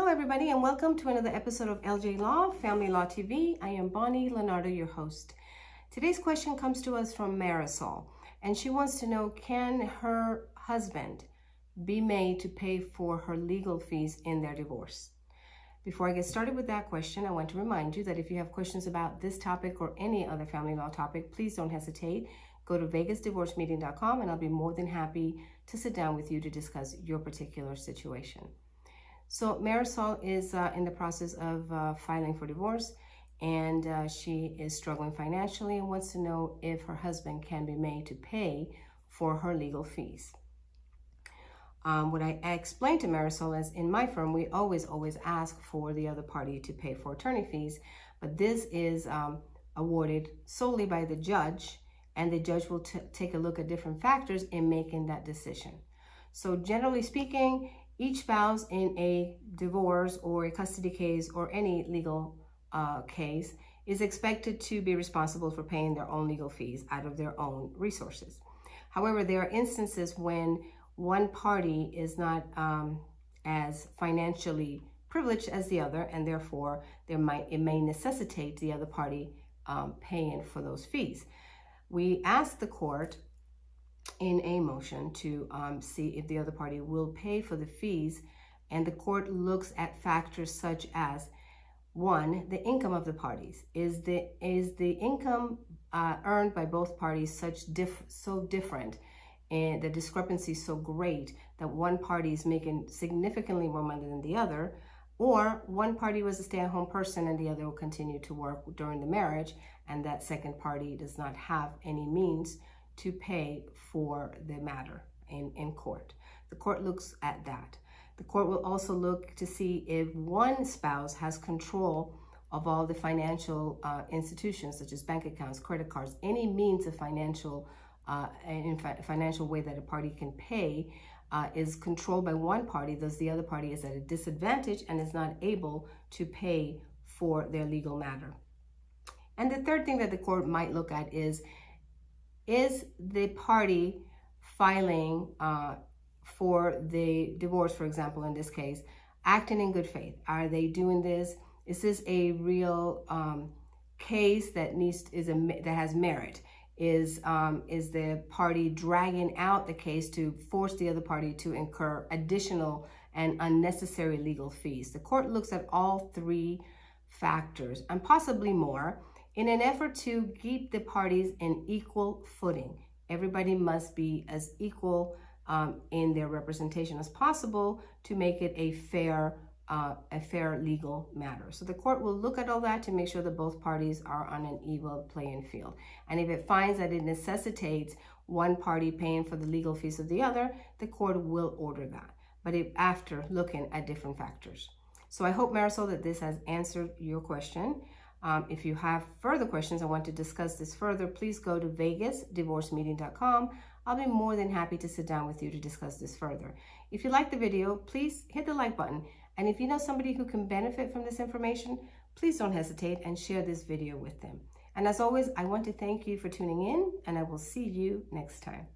Hello, everybody, and welcome to another episode of LJ Law, Family Law TV. I am Bonnie Leonardo, your host. Today's question comes to us from Marisol, and she wants to know, can her husband be made to pay for her legal fees in their divorce? Before I get started with that question, I want to remind you that if you have questions about this topic or any other family law topic, please don't hesitate. Go to vegasdivorcemeeting.com and I'll be more than happy to sit down with you to discuss your particular situation. So Marisol is in the process of filing for divorce, and she is struggling financially and wants to know if her husband can be made to pay for her legal fees. What I explained to Marisol is, in my firm, we always ask for the other party to pay for attorney fees, but this is awarded solely by the judge, and the judge will take a look at different factors in making that decision. So generally speaking, each spouse in a divorce or a custody case or any legal case is expected to be responsible for paying their own legal fees out of their own resources. However, there are instances when one party is not as financially privileged as the other, and therefore it may necessitate the other party paying for those fees. We ask the court in a motion to see if the other party will pay for the fees, and the court looks at factors such as, one, the income of the parties. Is the income earned by both parties so different, and the discrepancy so great that one party is making significantly more money than the other, or one party was a stay-at-home person and the other will continue to work during the marriage, and that second party does not have any means to pay for the matter in court. The court looks at that. The court will also look to see if one spouse has control of all the financial institutions, such as bank accounts, credit cards, any means of financial way that a party can pay is controlled by one party, thus the other party is at a disadvantage and is not able to pay for their legal matter. And the third thing that the court might look at is the party filing for the divorce, for example, in this case, acting in good faith? Are they doing this? Is this a real case that has merit? Is the party dragging out the case to force the other party to incur additional and unnecessary legal fees? The court looks at all three factors and possibly more in an effort to keep the parties in equal footing. Everybody must be as equal in their representation as possible to make it a fair legal matter. So the court will look at all that to make sure that both parties are on an equal playing field. And if it finds that it necessitates one party paying for the legal fees of the other, the court will order that, but after looking at different factors. So I hope, Marisol, that this has answered your question. If you have further questions and want to discuss this further, please go to vegasdivorcemeeting.com. I'll be more than happy to sit down with you to discuss this further. If you like the video, please hit the like button. And if you know somebody who can benefit from this information, please don't hesitate and share this video with them. And as always, I want to thank you for tuning in, and I will see you next time.